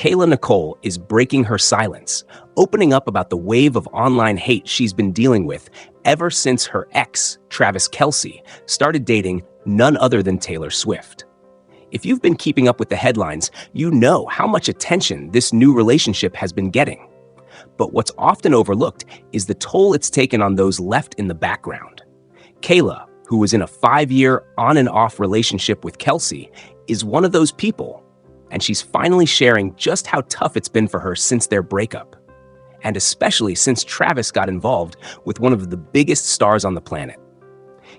Kayla Nicole is breaking her silence, opening up about the wave of online hate she's been dealing with ever since her ex, Travis Kelce, started dating none other than Taylor Swift. If you've been keeping up with the headlines, you know how much attention this new relationship has been getting. But what's often overlooked is the toll it's taken on those left in the background. Kayla, who was in a 5-year on and off relationship with Kelce, is one of those people, and she's finally sharing just how tough it's been for her since their breakup, and especially since Travis got involved with one of the biggest stars on the planet.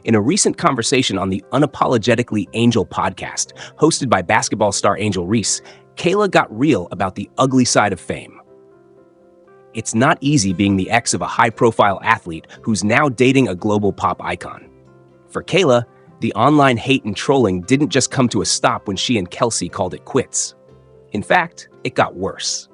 In a recent conversation on the Unapologetically Angel podcast, hosted by basketball star Angel Reese, Kayla got real about the ugly side of fame. It's not easy being the ex of a high-profile athlete who's now dating a global pop icon. For Kayla, the online hate and trolling didn't just come to a stop when she and Kelce called it quits. In fact, it got worse.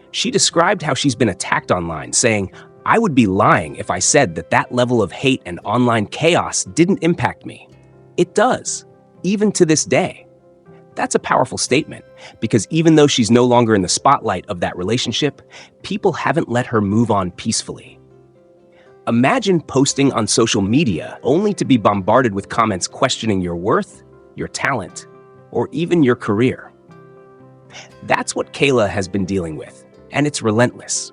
She described how she's been attacked online, saying, "I would be lying if I said that level of hate and online chaos didn't impact me. It does, even to this day." That's a powerful statement, because even though she's no longer in the spotlight of that relationship, people haven't let her move on peacefully. Imagine posting on social media only to be bombarded with comments questioning your worth, your talent, or even your career. That's what Kayla has been dealing with, and it's relentless.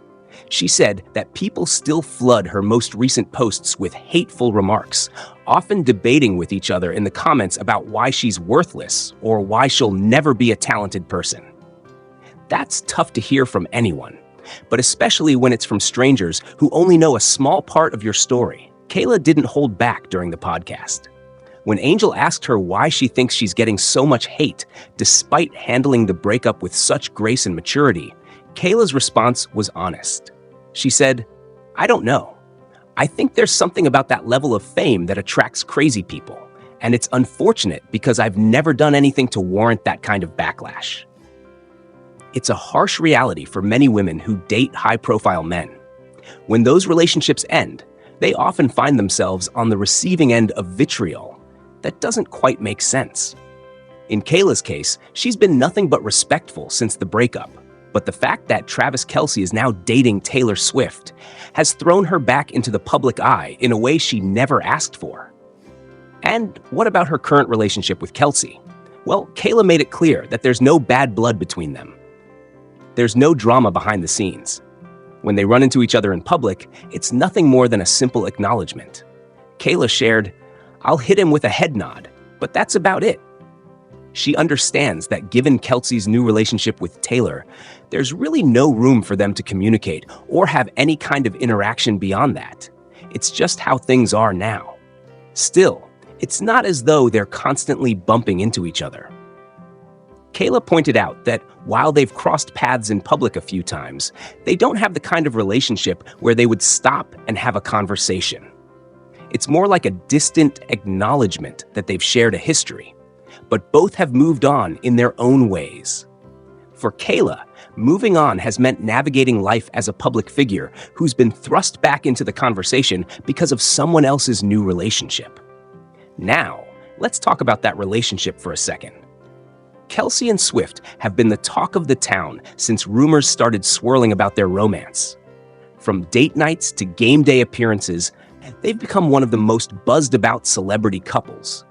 She said that people still flood her most recent posts with hateful remarks, often debating with each other in the comments about why she's worthless or why she'll never be a talented person. That's tough to hear from anyone, but especially when it's from strangers who only know a small part of your story. Kayla didn't hold back during the podcast. When Angel asked her why she thinks she's getting so much hate despite handling the breakup with such grace and maturity, Kayla's response was honest. She said, "I don't know. I think there's something about that level of fame that attracts crazy people, and it's unfortunate because I've never done anything to warrant that kind of backlash." It's a harsh reality for many women who date high-profile men. When those relationships end, they often find themselves on the receiving end of vitriol that doesn't quite make sense. In Kayla's case, she's been nothing but respectful since the breakup. But the fact that Travis Kelce is now dating Taylor Swift has thrown her back into the public eye in a way she never asked for. And what about her current relationship with Kelce? Well, Kayla made it clear that there's no bad blood between them. There's no drama behind the scenes. When they run into each other in public, it's nothing more than a simple acknowledgement. Kayla shared, "I'll hit him with a head nod, but that's about it." She understands that given Kelce's new relationship with Taylor, there's really no room for them to communicate or have any kind of interaction beyond that. It's just how things are now. Still, it's not as though they're constantly bumping into each other. Kayla pointed out that while they've crossed paths in public a few times, they don't have the kind of relationship where they would stop and have a conversation. It's more like a distant acknowledgement that they've shared a history, but both have moved on in their own ways. For Kayla, moving on has meant navigating life as a public figure who's been thrust back into the conversation because of someone else's new relationship. Now, let's talk about that relationship for a second. Kelce and Swift have been the talk of the town since rumors started swirling about their romance. From date nights to game day appearances, they've become one of the most buzzed about celebrity couples.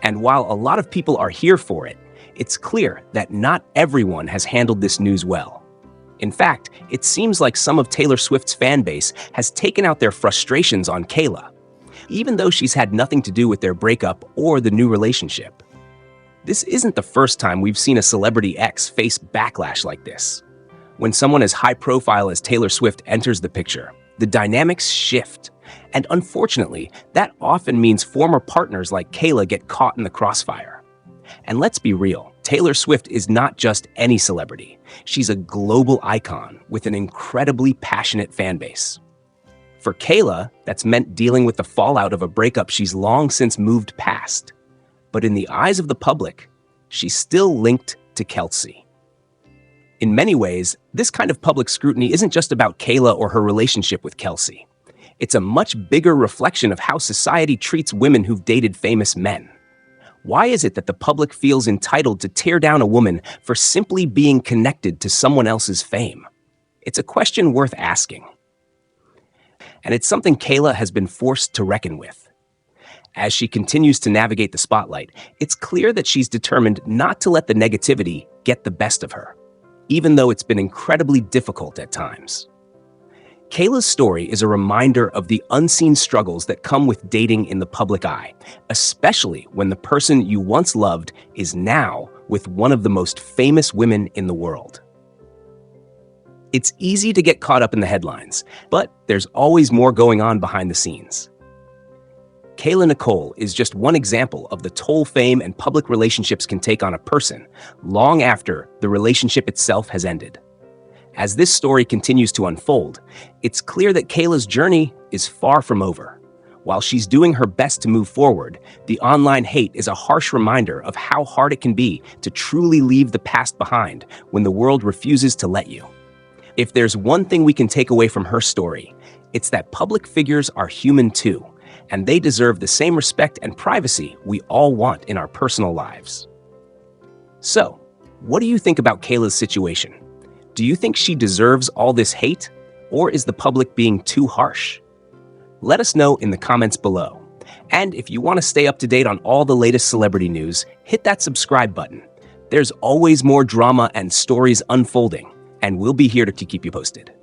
And while a lot of people are here for it, it's clear that not everyone has handled this news well. In fact, it seems like some of Taylor Swift's fan base has taken out their frustrations on Kayla, even though she's had nothing to do with their breakup or the new relationship. This isn't the first time we've seen a celebrity ex face backlash like this. When someone as high profile as Taylor Swift enters the picture, the dynamics shift. And unfortunately, that often means former partners like Kayla get caught in the crossfire. And let's be real, Taylor Swift is not just any celebrity. She's a global icon with an incredibly passionate fan base. For Kayla, that's meant dealing with the fallout of a breakup she's long since moved past. But in the eyes of the public, she's still linked to Kelce. In many ways, this kind of public scrutiny isn't just about Kayla or her relationship with Kelce. It's a much bigger reflection of how society treats women who've dated famous men. Why is it that the public feels entitled to tear down a woman for simply being connected to someone else's fame? It's a question worth asking. And it's something Kayla has been forced to reckon with. As she continues to navigate the spotlight, it's clear that she's determined not to let the negativity get the best of her, even though it's been incredibly difficult at times. Kayla's story is a reminder of the unseen struggles that come with dating in the public eye, especially when the person you once loved is now with one of the most famous women in the world. It's easy to get caught up in the headlines, but there's always more going on behind the scenes. Kayla Nicole is just one example of the toll fame and public relationships can take on a person long after the relationship itself has ended. As this story continues to unfold, it's clear that Kayla's journey is far from over. While she's doing her best to move forward, the online hate is a harsh reminder of how hard it can be to truly leave the past behind when the world refuses to let you. If there's one thing we can take away from her story, it's that public figures are human too, and they deserve the same respect and privacy we all want in our personal lives. So, what do you think about Kayla's situation? Do you think she deserves all this hate, or is the public being too harsh? Let us know in the comments below. And if you want to stay up to date on all the latest celebrity news, hit that subscribe button. There's always more drama and stories unfolding, and we'll be here to keep you posted.